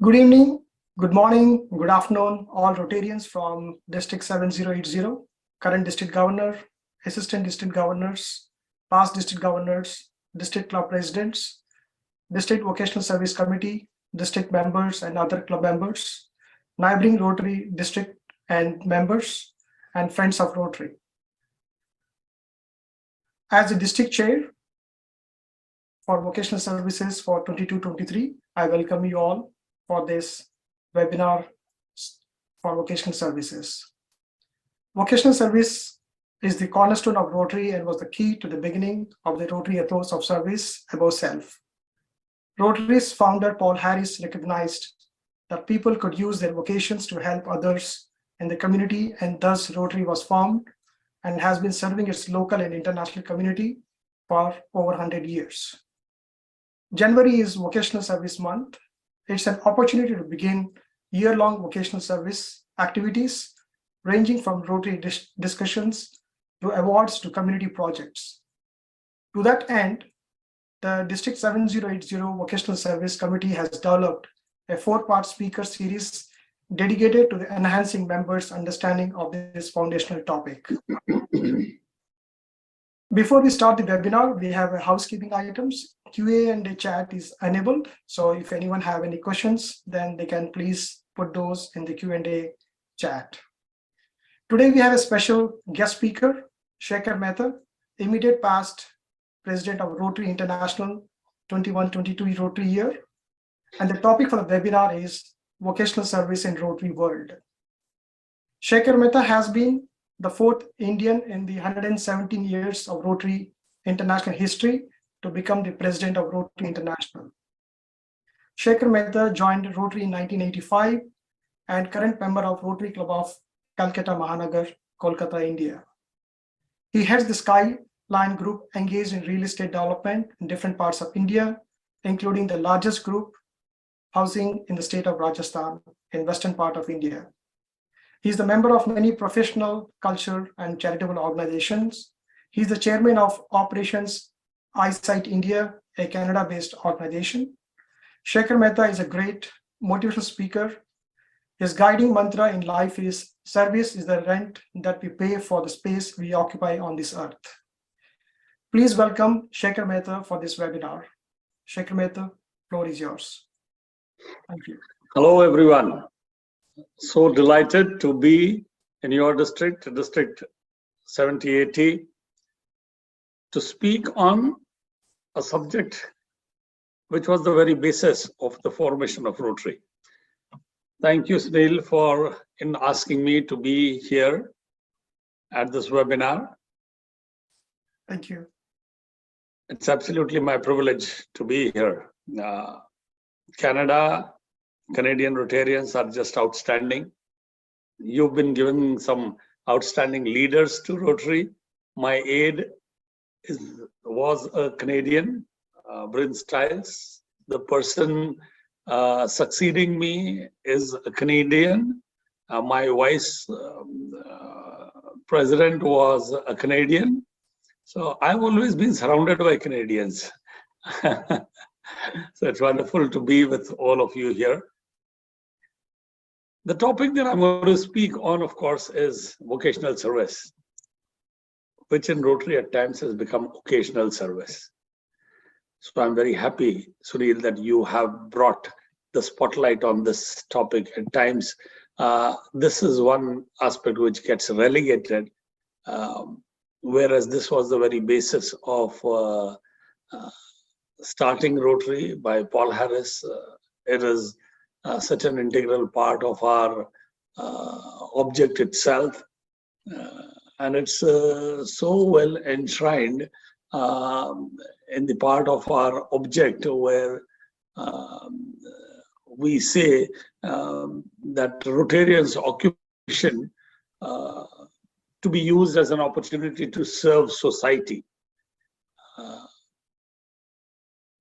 Good evening, good morning, good afternoon, all Rotarians from District 7080, current district governor, assistant district governors, past district governors, district club presidents, district vocational service committee, district members and other club members, neighboring Rotary district and members, and friends of Rotary. As the district chair for vocational services for 22-23, I welcome you all for this webinar for vocational services. Vocational service is the cornerstone of Rotary and was the key to the beginning of the Rotary ethos of service above self. Rotary's founder, Paul Harris, recognized that people could use their vocations to help others in the community, and thus Rotary was formed and has been serving its local and international community for over 100 years. January is Vocational Service Month. It's an opportunity to begin year-long vocational service activities, ranging from Rotary discussions to awards to community projects. To that end, the District 7080 Vocational Service Committee has developed a 4-part speaker series dedicated to the enhancing members' understanding of this foundational topic. Before we start the webinar, we have housekeeping items. QA and chat is enabled. So if anyone have any questions, then they can please put those in the Q&A chat. Today, we have a special guest speaker, Shekhar Mehta, immediate past president of Rotary International 21-22 Rotary year. And the topic for the webinar is vocational service in Rotary world. Shekhar Mehta has been the 4th Indian in the 117 years of Rotary International history to become the president of Rotary International. Shekhar Mehta joined Rotary in 1985 and current member of Rotary Club of Calcutta Mahanagar, Kolkata, India. He heads the Skyline Group engaged in real estate development in different parts of India, including the largest group housing in the state of Rajasthan in western part of India. He is the member of many professional, cultural, and charitable organizations. He is the chairman of Operations Eyesight India, a Canada-based organization. Shekhar Mehta is a great motivational speaker. His guiding mantra in life is, service is the rent that we pay for the space we occupy on this earth. Please welcome Shekhar Mehta for this webinar. Shekhar Mehta, floor is yours. Thank you. Hello, everyone. So delighted to be in your district, District 7080, to speak on a subject which was the very basis of the formation of Rotary. Thank you, Sunil, for asking me to be here at this webinar. Thank you. It's absolutely my privilege to be here. Canadian Rotarians are just outstanding. You've been given some outstanding leaders to Rotary. My aide was a Canadian, Bryn Stiles. The person succeeding me is a Canadian. My vice president was a Canadian. So I've always been surrounded by Canadians. So it's wonderful to be with all of you here. The topic that I'm going to speak on, of course, is vocational service, which in Rotary at times has become occasional service. So I'm very happy, Sunil, that you have brought the spotlight on this topic. At times, this is one aspect which gets relegated, whereas this was the very basis of starting Rotary by Paul Harris. It is such an integral part of our object itself, and it's so well enshrined in the part of our object where we say that Rotarians' occupation to be used as an opportunity to serve society.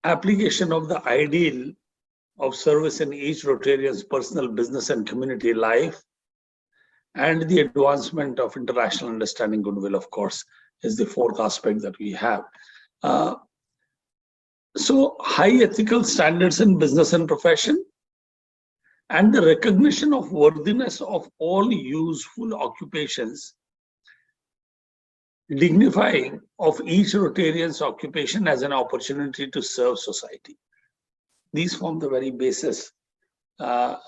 Application of the ideal of service in each Rotarian's personal, business, and community life, and the advancement of international understanding goodwill, of course, is the 4th aspect that we have. So high ethical standards in business and profession, and the recognition of worthiness of all useful occupations, dignifying of each Rotarian's occupation as an opportunity to serve society. These form the very basis of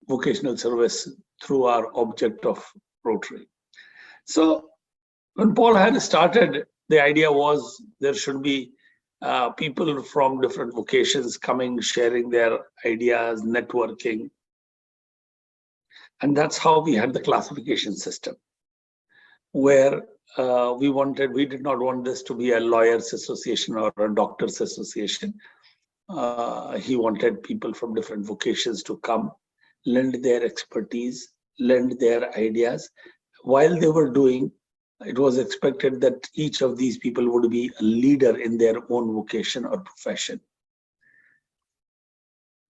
vocational service through our object of Rotary. So when Paul had started, the idea was there should be people from different vocations coming, sharing their ideas, networking. And that's how we had the classification system, where we did not want this to be a lawyers association or a doctors association. He wanted people from different vocations to come, lend their expertise, lend their ideas. While they were doing, it was expected that each of these people would be a leader in their own vocation or profession.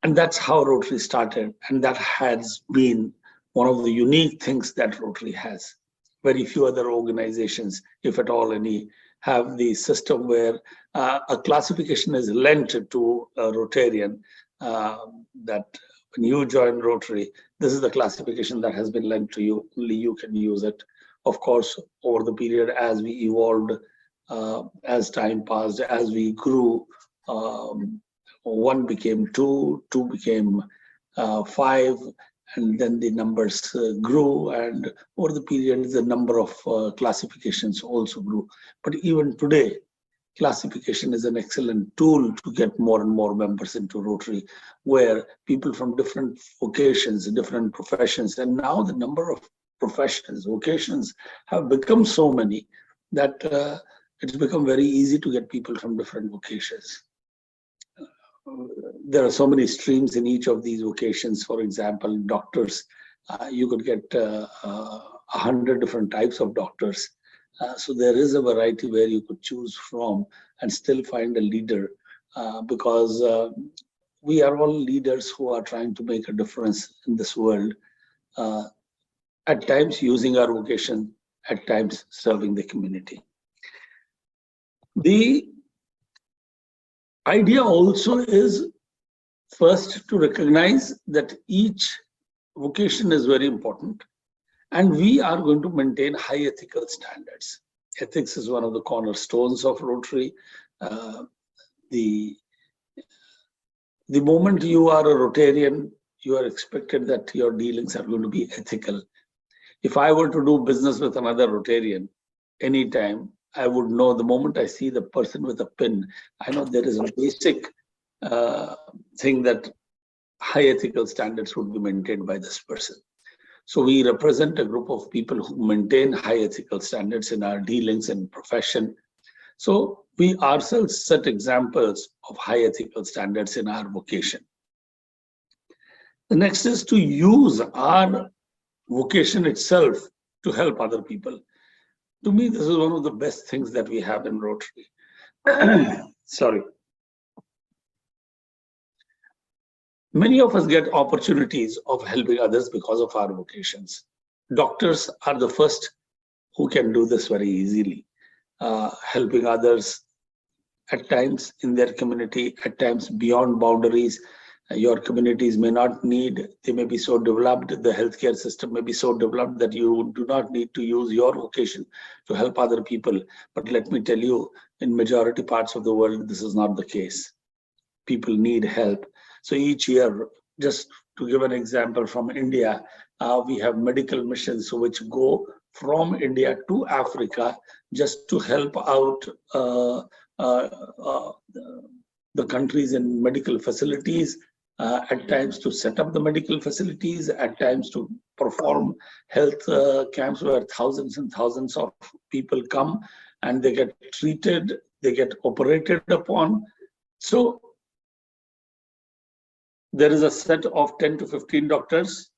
And that's how Rotary started. And that has been one of the unique things that Rotary has. Very few other organizations, if at all any, have the system where a classification is lent to a Rotarian, that when you join Rotary, this is the classification that has been lent to you, only you can use it. Of course, over the period as we evolved, as time passed, as we grew, 1 became 2, 2 became 5, and then the numbers grew, and over the period, the number of classifications also grew. But even today, classification is an excellent tool to get more and more members into Rotary, where people from different vocations, different professions, and now the number of professions, vocations have become so many that it's become very easy to get people from different vocations. There are so many streams in each of these vocations. For example, doctors, you could get 100 different types of doctors. So there is a variety where you could choose from and still find a leader, because we are all leaders who are trying to make a difference in this world, at times using our vocation, at times serving the community. The idea also is first to recognize that each vocation is very important, and we are going to maintain high ethical standards. Ethics is one of the cornerstones of Rotary. The moment you are a Rotarian, you are expected that your dealings are going to be ethical. If I were to do business with another Rotarian anytime, I would know the moment I see the person with a pin, I know there is a basic thing that high ethical standards would be maintained by this person. So we represent a group of people who maintain high ethical standards in our dealings and profession. So we ourselves set examples of high ethical standards in our vocation. The next is to use our vocation itself to help other people. To me, this is one of the best things that we have in Rotary. Sorry. Many of us get opportunities of helping others because of our vocations. Doctors are the first who can do this very easily, helping others at times in their community, at times beyond boundaries. Your communities may not need, they may be so developed, the healthcare system may be so developed that you do not need to use your vocation to help other people. But let me tell you, in majority parts of the world, this is not the case. People need help. So each year, just to give an example from India, we have medical missions which go from India to Africa just to help out the countries in medical facilities, at times to set up the medical facilities, at times to perform health camps where thousands and thousands of people come and they get treated, they get operated upon. So there is a set of 10 to 15 doctors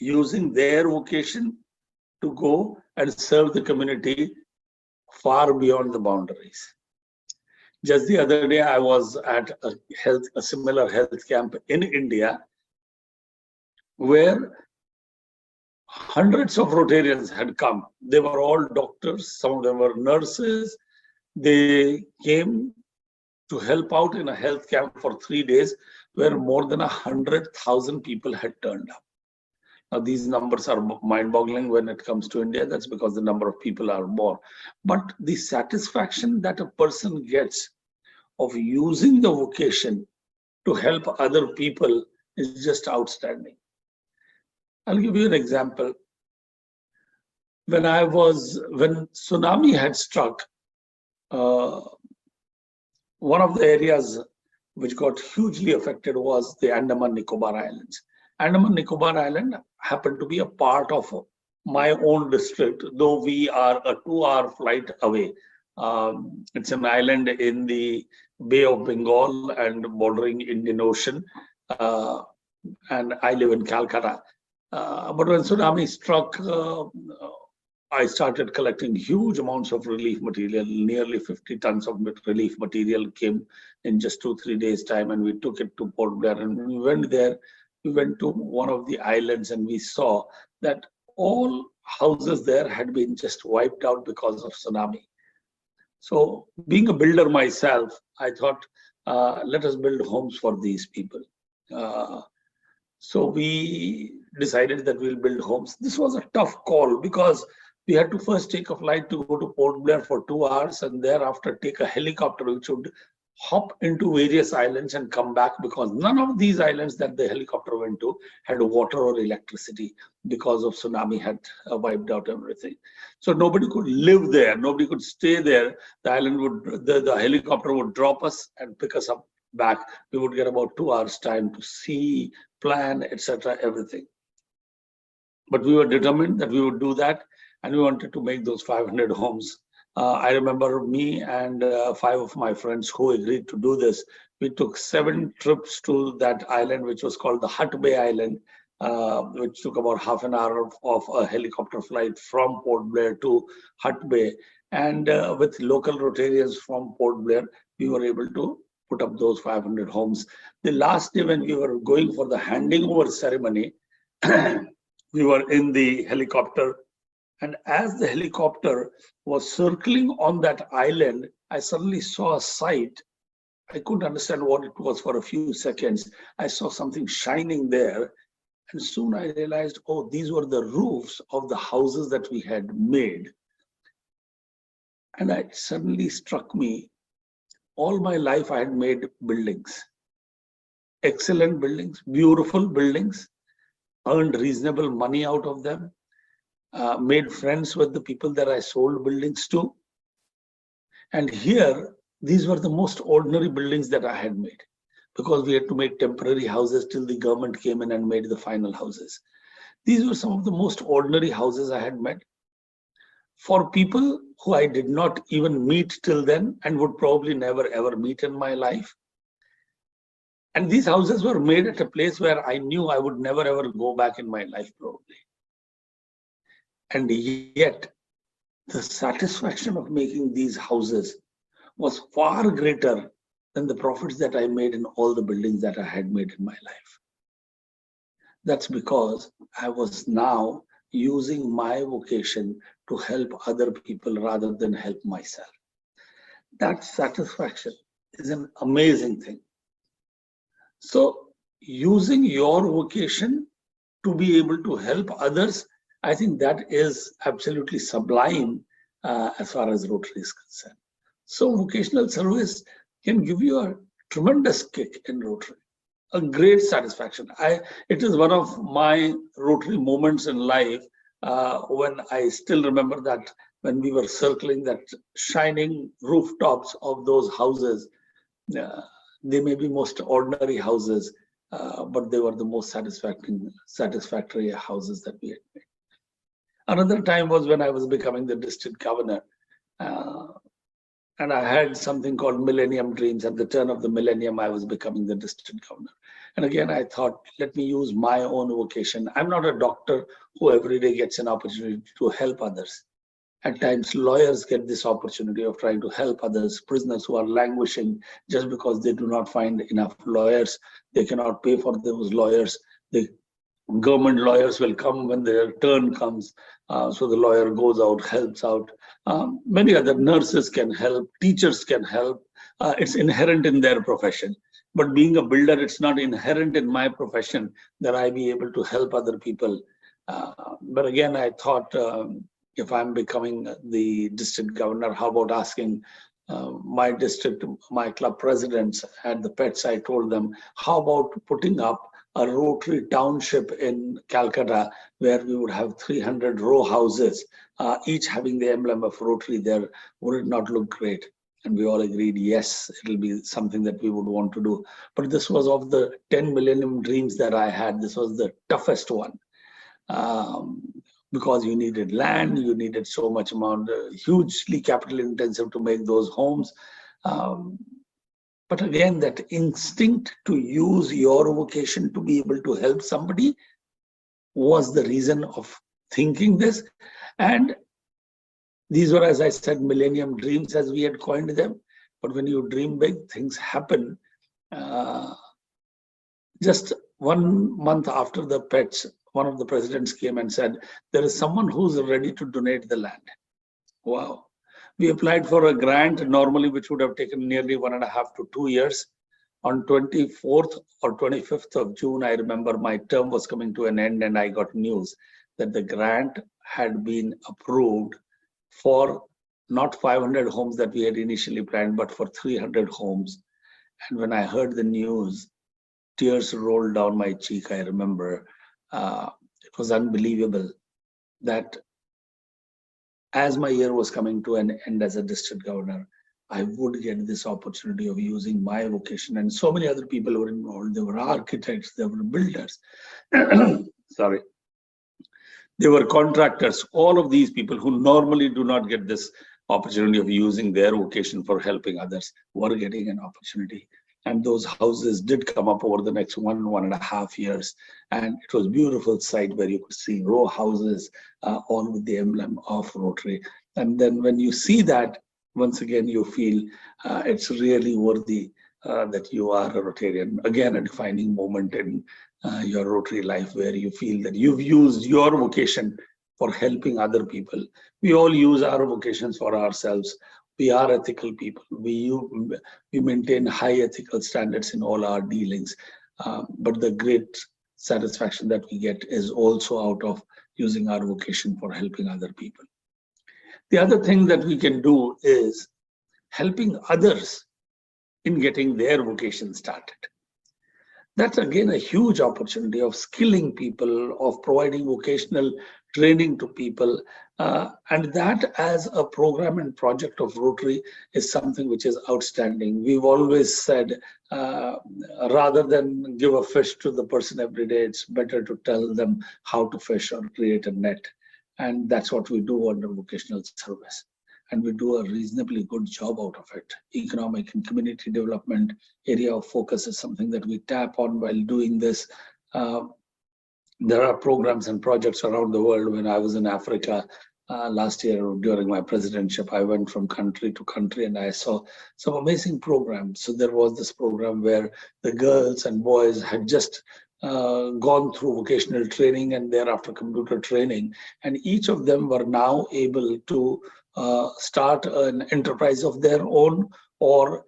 using their vocation to go and serve the community far beyond the boundaries. Just the other day, I was at a similar health camp in India, where hundreds of Rotarians had come. They were all doctors, some of them were nurses. They came to help out in a health camp for 3 days, where more than 100,000 people had turned up. Now, these numbers are mind-boggling when it comes to India. That's because the number of people are more. But the satisfaction that a person gets of using the vocation to help other people is just outstanding. I'll give you an example. When tsunami had struck, one of the areas which got hugely affected was the Andaman Nicobar Islands. Andaman Nicobar Island happened to be a part of my own district, though we are a 2-hour flight away. It's an island in the Bay of Bengal and bordering Indian Ocean. And I live in Calcutta. But when tsunami struck, I started collecting huge amounts of relief material. Nearly 50 tons of relief material came in just 2-3 days' time, and we took it to Port Blair. And when we went there, we went to one of the islands, and we saw that all houses there had been just wiped out because of tsunami. So, being a builder myself, I thought, let us build homes for these people. So we decided that we'll build homes. This was a tough call because we had to first take a flight to go to Port Blair for 2 hours and thereafter take a helicopter which would hop into various islands and come back, because none of these islands that the helicopter went to had water or electricity because of tsunami had wiped out everything. So nobody could live there, nobody could stay there. The helicopter would drop us and pick us up back. We would get about 2 hours time to see, plan, etc., everything. But we were determined that we would do that, and we wanted to make those 500 homes. I remember me and 5 of my friends who agreed to do this. We took 7 trips to that island, which was called the Hut Bay Island, which took about half an hour of a helicopter flight from Port Blair to Hut Bay. And with local Rotarians from Port Blair, we were able to put up those 500 homes. The last day when we were going for the handing over ceremony, we were in the helicopter. And as the helicopter was circling on that island, I suddenly saw a sight. I couldn't understand what it was for a few seconds. I saw something shining there. And soon I realized, oh, these were the roofs of the houses that we had made. And it suddenly struck me, all my life I had made buildings. Excellent buildings, beautiful buildings, earned reasonable money out of them. Made friends with the people that I sold buildings to. And here, these were the most ordinary buildings that I had made, because we had to make temporary houses till the government came in and made the final houses. These were some of the most ordinary houses I had met for people who I did not even meet till then and would probably never ever meet in my life. And these houses were made at a place where I knew I would never ever go back in my life probably. And yet, the satisfaction of making these houses was far greater than the profits that I made in all the buildings that I had made in my life. That's because I was now using my vocation to help other people rather than help myself. That satisfaction is an amazing thing. So, using your vocation to be able to help others, I think that is absolutely sublime as far as Rotary is concerned. So vocational service can give you a tremendous kick in Rotary, a great satisfaction. It is one of my Rotary moments in life when I still remember that when we were circling that shining rooftops of those houses. They may be most ordinary houses, but they were the most satisfactory houses that we had made. Another time was when I was becoming the district governor, and I had something called Millennium Dreams. At the turn of the millennium, I was becoming the district governor. And again, I thought, let me use my own vocation. I'm not a doctor who every day gets an opportunity to help others. At times, lawyers get this opportunity of trying to help others, prisoners who are languishing just because they do not find enough lawyers. They cannot pay for those lawyers. The government lawyers will come when their turn comes. So the lawyer goes out, helps out. Many other nurses can help, teachers can help. It's inherent in their profession. But being a builder, it's not inherent in my profession that I be able to help other people. But again, I thought, if I'm becoming the district governor, how about asking my district, my club presidents at the pets, I told them, how about putting up a Rotary township in Calcutta, where we would have 300 row houses, each having the emblem of Rotary there. Would it not look great? And we all agreed, yes, it'll be something that we would want to do. But this was of the 10 millennium dreams that I had. This was the toughest one. Because you needed land, you needed so much amount, hugely capital intensive to make those homes. But again, that instinct to use your vocation to be able to help somebody was the reason of thinking this. And these were, as I said, millennium dreams as we had coined them. But when you dream big, things happen. Just 1 month after the pets, one of the presidents came and said, there is someone who's ready to donate the land. Wow. We applied for a grant normally, which would have taken nearly 1.5 to 2 years. On 24th or 25th of June, I remember my term was coming to an end, and I got news that the grant had been approved for not 500 homes that we had initially planned, but for 300 homes. And when I heard the news, tears rolled down my cheek. I remember it was unbelievable that as my year was coming to an end as a district governor, I would get this opportunity of using my vocation. And so many other people were involved. There were architects, there were builders, sorry, there were contractors. All of these people who normally do not get this opportunity of using their vocation for helping others were getting an opportunity. And those houses did come up over the next 1.5 years. And it was a beautiful sight where you could see row houses, all with the emblem of Rotary. And then when you see that, once again, you feel it's really worthy that you are a Rotarian. Again, a defining moment in your Rotary life where you feel that you've used your vocation for helping other people. We all use our vocations for ourselves. We are ethical people. We maintain high ethical standards in all our dealings. But the great satisfaction that we get is also out of using our vocation for helping other people. The other thing that we can do is helping others in getting their vocation started. That's again a huge opportunity of skilling people, of providing vocational training to people. And that as a program and project of Rotary is something which is outstanding. We've always said, rather than give a fish to the person every day, it's better to tell them how to fish or create a net. And that's what we do under vocational service. And we do a reasonably good job out of it. Economic and community development area of focus is something that we tap on while doing this. There are programs and projects around the world. When I was in Africa last year during my presidentship, I went from country to country and I saw some amazing programs. So there was this program where the girls and boys had just gone through vocational training and thereafter computer training. And each of them were now able to start an enterprise of their own, or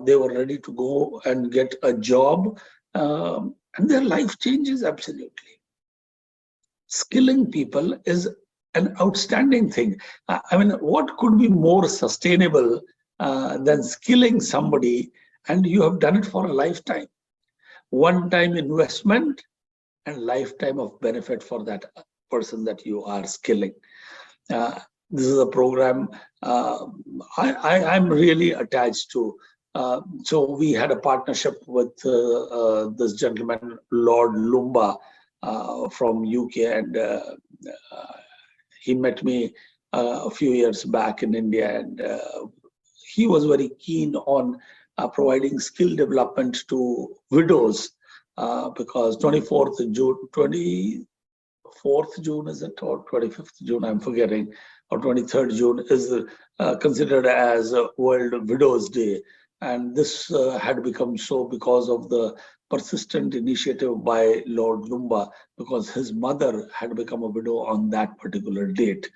they were ready to go and get a job, and their life changes absolutely. Skilling people is an outstanding thing. I mean, what could be more sustainable than skilling somebody, and you have done it for a lifetime? One-time investment and lifetime of benefit for that person that you are skilling. This is a program I'm really attached to. So we had a partnership with this gentleman, Lord Lumba from UK, and he met me a few years back in India, and he was very keen on providing skill development to widows because 24th June is it, or 25th June, I'm forgetting, or 23rd June is considered as World Widows Day. And this had become so because of the persistent initiative by Lord Lumba, because his mother had become a widow on that particular date.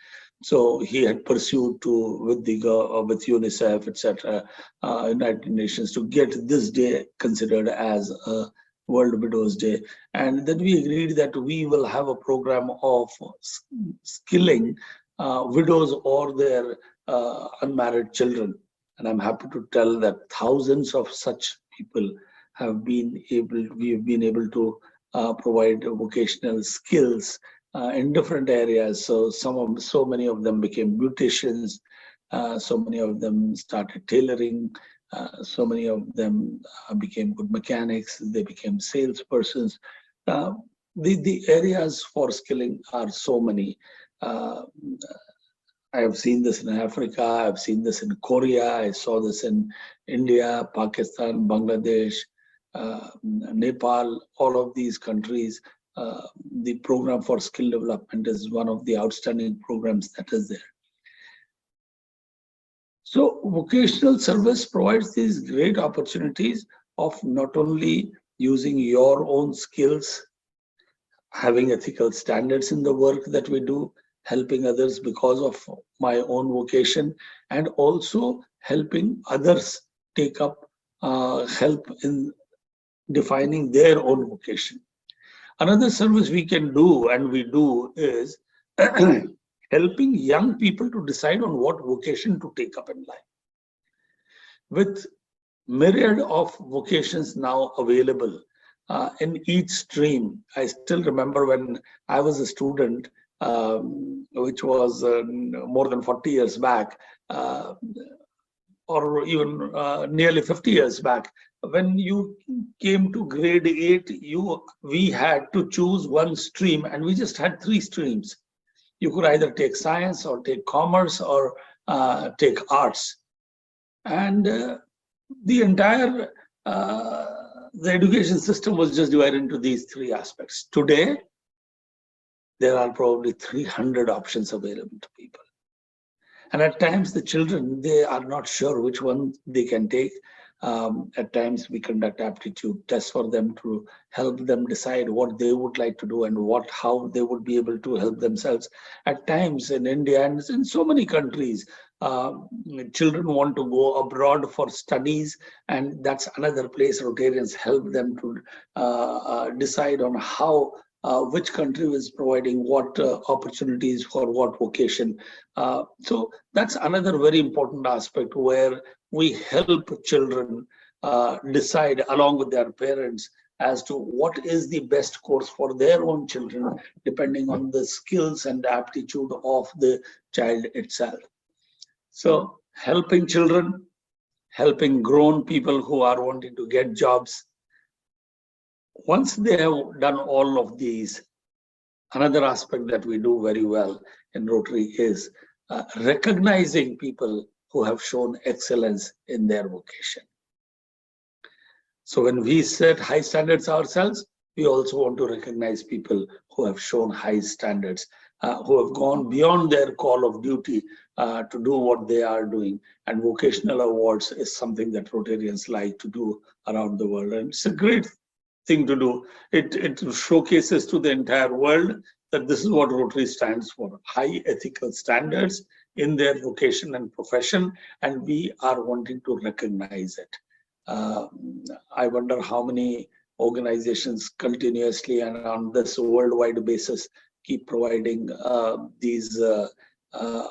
So he had pursued with UNICEF, etc., United Nations, to get this day considered as a World Widows Day. And then we agreed that we will have a program of skilling widows or their unmarried children. And I'm happy to tell that thousands of such people we have been able to provide vocational skills in different areas. So so many of them became beauticians. So many of them started tailoring. So many of them became good mechanics. They became salespersons. Uh, the areas for skilling are so many. Uh, I have seen this in Africa. I've seen this in Korea. I saw this in India, Pakistan, Bangladesh, Nepal, all of these countries. The program for skill development is one of the outstanding programs that is there. So vocational service provides these great opportunities of not only using your own skills, having ethical standards in the work that we do, helping others because of my own vocation, and also helping others take up help in defining their own vocation. Another service we can do and we do is helping young people to decide on what vocation to take up in life. With myriad of vocations now available in each stream. I still remember when I was a student, which was more than 40 years back, or even nearly 50 years back. When you came to grade 8, we had to choose one stream, and we just had 3 streams. You could either take science or take commerce or take arts. And the entire the education system was just divided into these 3 aspects. Today, there are probably 300 options available to people. And at times, the children, they are not sure which one they can take. At times, we conduct aptitude tests for them to help them decide what they would like to do and how they would be able to help themselves. At times, in India and in so many countries, children want to go abroad for studies, and that's another place Rotarians help them to decide on how which country is providing what opportunities for what vocation. So that's another very important aspect where we help children decide along with their parents as to what is the best course for their own children, depending on the skills and aptitude of the child itself. So helping children, helping grown people who are wanting to get jobs. Once they have done all of these, another aspect that we do very well in Rotary is recognizing people who have shown excellence in their vocation. So when we set high standards ourselves, we also want to recognize people who have shown high standards, who have gone beyond their call of duty to do what they are doing. And vocational awards is something that Rotarians like to do around the world. And it's a great thing to do. It showcases to the entire world that this is what Rotary stands for: high ethical standards in their vocation and profession, and we are wanting to recognize it. I wonder how many organizations continuously and on this worldwide basis keep providing these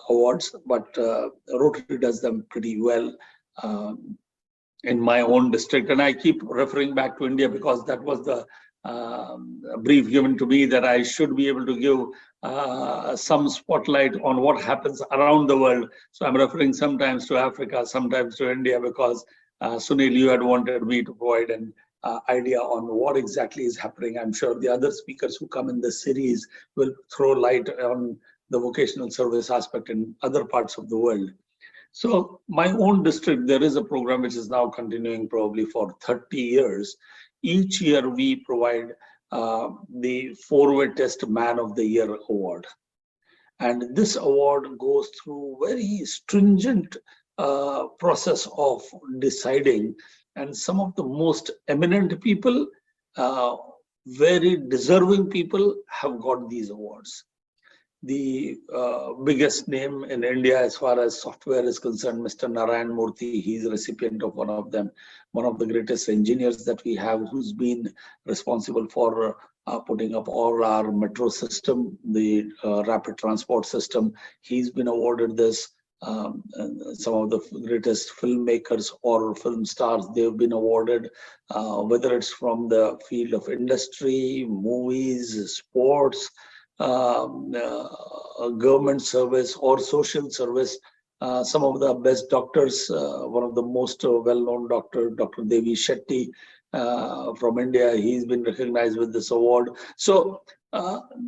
awards, but Rotary does them pretty well. In my own district, and I keep referring back to India because that was the brief given to me that I should be able to give some spotlight on what happens around the world. So I'm referring sometimes to Africa, sometimes to India, because Sunil, you had wanted me to provide an idea on what exactly is happening. I'm sure the other speakers who come in this series will throw light on the vocational service aspect in other parts of the world. So my own district, there is a program which is now continuing probably for 30 years. Each year we provide the 4-way test Man of the Year award. And this award goes through very stringent process of deciding. And some of the most eminent people, very deserving people have got these awards. the biggest name in India as far as software is concerned, Mr. Narayan Murthy. He's a recipient of one of them, one of the greatest engineers that we have, who's been responsible for putting up all our metro system, the rapid transport system. He's been awarded this. Some of the greatest filmmakers or film stars, they've been awarded, whether it's from the field of industry, movies, sports, government service or social service. Some of the best doctors, one of the most well-known doctor, Dr. Devi Shetty from India, he's been recognized with this award. So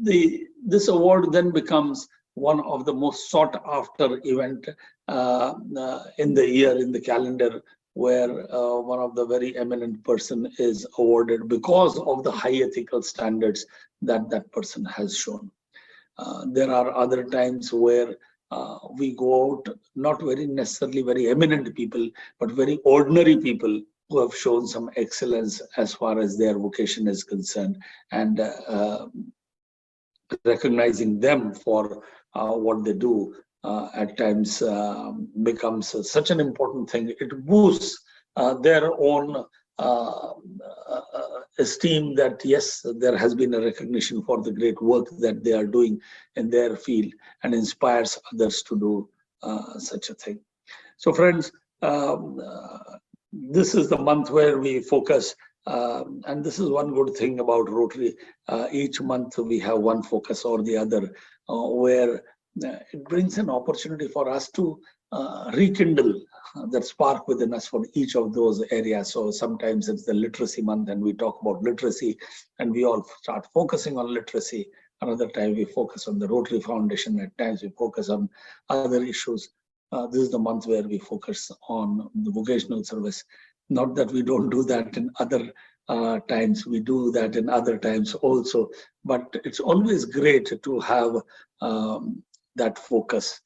this award then becomes one of the most sought after event in the year, in the calendar, where one of the very eminent person is awarded because of the high ethical standards that that person has shown. There are other times where we go out, not very necessarily very eminent people, but very ordinary people who have shown some excellence as far as their vocation is concerned, and recognizing them for what they do at times becomes such an important thing. It boosts their own esteem that yes, there has been a recognition for the great work that they are doing in their field, and inspires others to do such a thing. So friends, this is the month where we focus, and this is one good thing about Rotary. Each month we have one focus or the other, where it brings an opportunity for us to rekindle that spark within us for each of those areas. So sometimes it's the literacy month and we talk about literacy and we all start focusing on literacy. Another time we focus on the Rotary Foundation. At times we focus on other issues. This is the month where we focus on the vocational service. Not that we don't do that in other times, we do that in other times also, but it's always great to have that focus.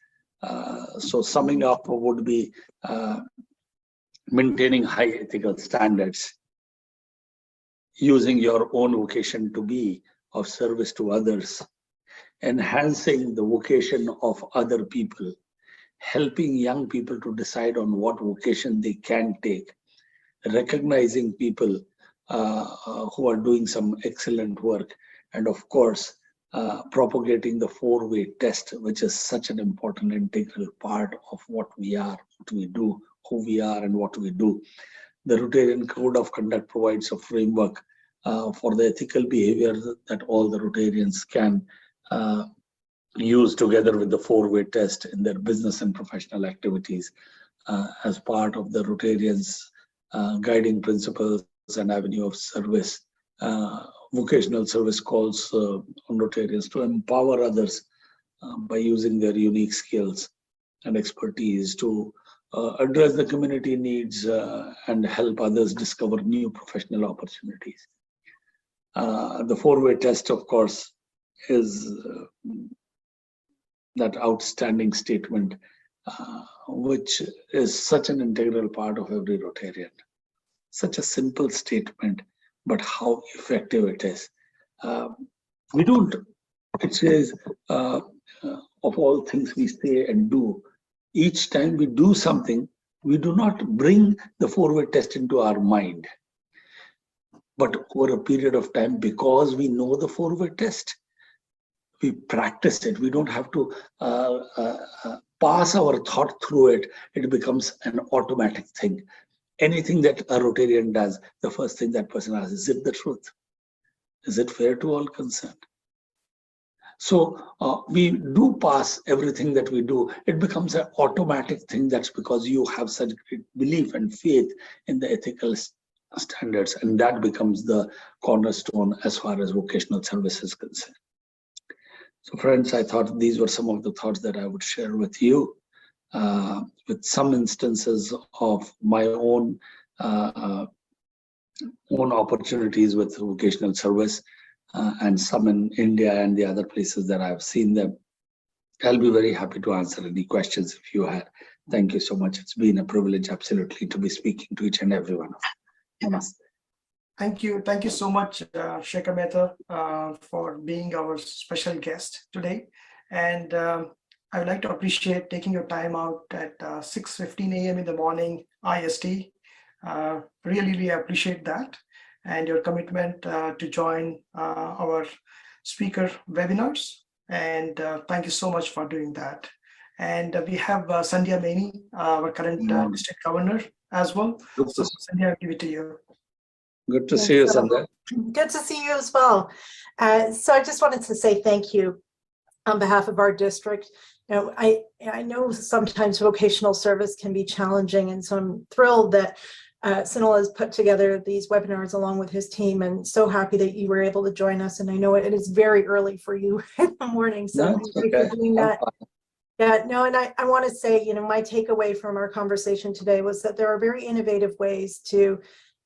So summing up would be maintaining high ethical standards, using your own vocation to be of service to others, enhancing the vocation of other people, helping young people to decide on what vocation they can take, recognizing people who are doing some excellent work, and of course, propagating the 4-way test, which is such an important integral part of what we are, what we do, who we are, and what we do. The Rotarian Code of Conduct provides a framework for the ethical behavior that all the Rotarians can use together with the 4-way test in their business and professional activities as part of the Rotarians' guiding principles and avenue of service. Vocational service calls on Rotarians to empower others by using their unique skills and expertise to address the community needs and help others discover new professional opportunities. The 4-way test, of course, is that outstanding statement, which is such an integral part of every Rotarian. Such a simple statement, but how effective it is. We don't, it says, of all things we say and do, each time we do something, we do not bring the 4-way test into our mind. But over a period of time, because we know the 4-way test, we practice it. We don't have to pass our thought through it. It becomes an automatic thing. Anything that a Rotarian does, the first thing that person asks, is it the truth? Is it fair to all concerned? So we do pass everything that we do. It becomes an automatic thing. That's because you have such great belief and faith in the ethical standards, and that becomes the cornerstone as far as vocational service is concerned. So friends, I thought these were some of the thoughts that I would share with you, with some instances of my own opportunities with vocational service, and some in India and the other places that I've seen them. I'll be very happy to answer any questions if you had. Thank you so much. It's been a privilege, absolutely, to be speaking to each and every one of you. Namaste. Thank you. Thank you so much, Shekhar Mehta, for being our special guest today. And I would like to appreciate taking your time out at 6:15 a.m. in the morning IST. Really appreciate that and your commitment to join our speaker webinars. And thank you so much for doing that. And we have Sandhya Maini, our current district governor as well. So Sandhya, I'll give it to you. Good to see you, Sandhya. Good to see you as well. So I just wanted to say thank you on behalf of our district. You know, I know sometimes vocational service can be challenging, and so I'm thrilled that Sunil has put together these webinars along with his team, and so happy that you were able to join us. And I know it is very early for you in the morning, so thank you for doing that. Yeah, no, and I want to say, you know, my takeaway from our conversation today was that there are very innovative ways to,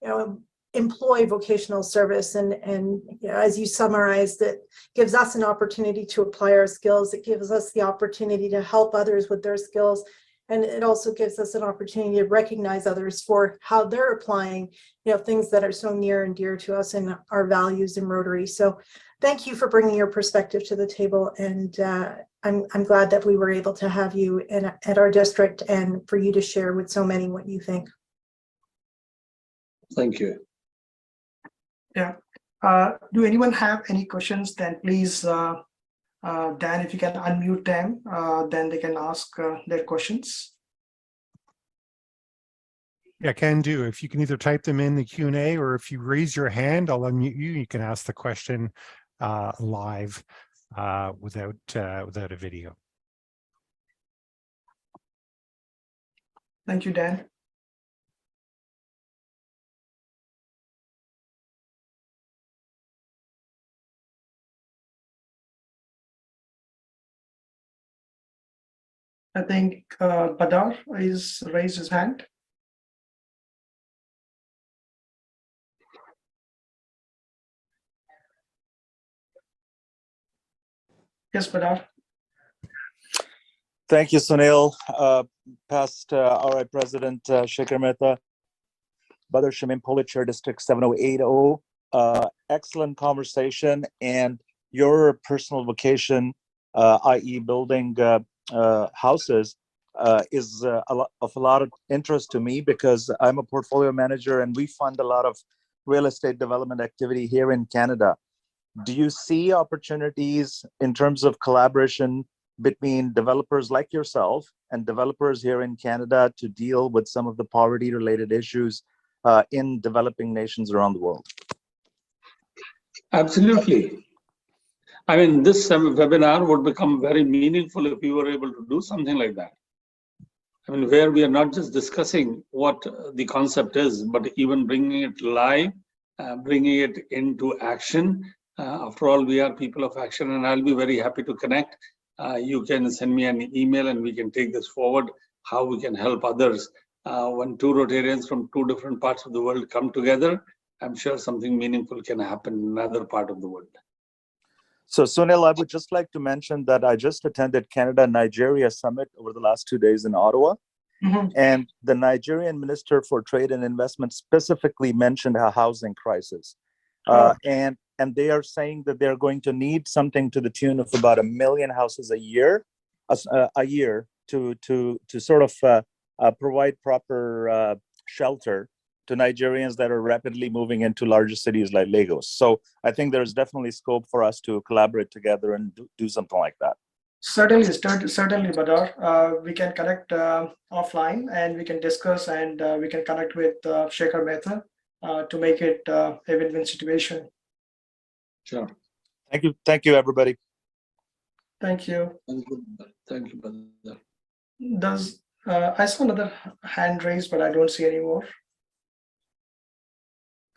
you know, employ vocational service, and you know, as you summarized, it gives us an opportunity to apply our skills. It gives us the opportunity to help others with their skills, and it also gives us an opportunity to recognize others for how they're applying, you know, things that are so near and dear to us and our values in Rotary. So thank you for bringing your perspective to the table, and I'm glad that we were able to have you at our district and for you to share with so many what you think. Thank you. Yeah. Do anyone have any questions? Then please, Dan, if you can unmute them, then they can ask their questions. Yeah, can do. If you can either type them in the Q&A, or if you raise your hand, I'll unmute you. You can ask the question live without a video. Thank you, Dan. I think Badar is raised his hand. Yes, Badar. Thank you, Sunil. Past RI President Shekhar Mehta, Badar Shamim, Polit Chair District 7080. Excellent conversation, and your personal vocation, i.e. building houses, is of a lot of interest to me, because I'm a portfolio manager and we fund a lot of real estate development activity here in Canada. Do you see opportunities in terms of collaboration between developers like yourself and developers here in Canada to deal with some of the poverty-related issues in developing nations around the world? Absolutely. I mean, this webinar would become very meaningful if we were able to do something like that. I mean, where we are not just discussing what the concept is, but even bringing it live, bringing it into action. After all, we are people of action, and I'll be very happy to connect. You can send me an email and we can take this forward, how we can help others. When two Rotarians from two different parts of the world come together, I'm sure something meaningful can happen in another part of the world. So Sunil, I would just like to mention that I just attended Canada-Nigeria Summit over the last 2 days in Ottawa. Mm-hmm. And the Nigerian Minister for Trade and Investment specifically mentioned a housing crisis. And they are saying that they're going to need something to the tune of about 1 million houses a year to sort of provide proper shelter to Nigerians that are rapidly moving into larger cities like Lagos. So I think there's definitely scope for us to collaborate together and do something like that. Certainly, Badar. We can connect offline and we can discuss, and we can connect with Shekhar Mehta to make it a win-win situation. Sure. Thank you, everybody. Thank you. Thank you, Badar. I saw another hand raised, but I don't see any more.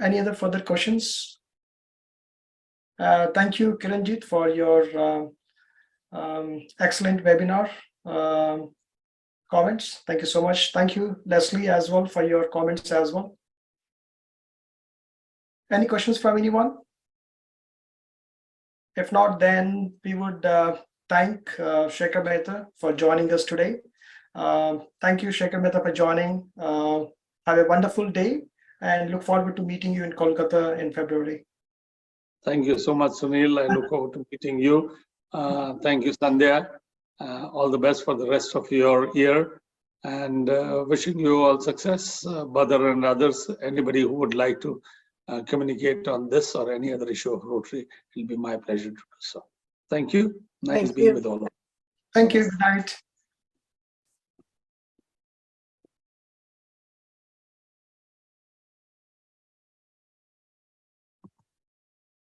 Any other further questions? Thank you, Kiranjit, for your excellent webinar comments. Thank you so much. Thank you, Leslie, as well, for your comments as well. Any questions from anyone? If not, then we would thank Shekhar Mehta for joining us today. Thank you, Shekhar Mehta, for joining. Have a wonderful day and look forward to meeting you in Kolkata in February. Thank you so much, Sunil. I look forward to meeting you. Thank you, Sandhya. All the best for the rest of your year, and wishing you all success. Badar and others, anybody who would like to communicate on this or any other issue of Rotary, it'll be my pleasure to do so. Thank you. Nice Thank being you. with all of you. Thank you. Good night.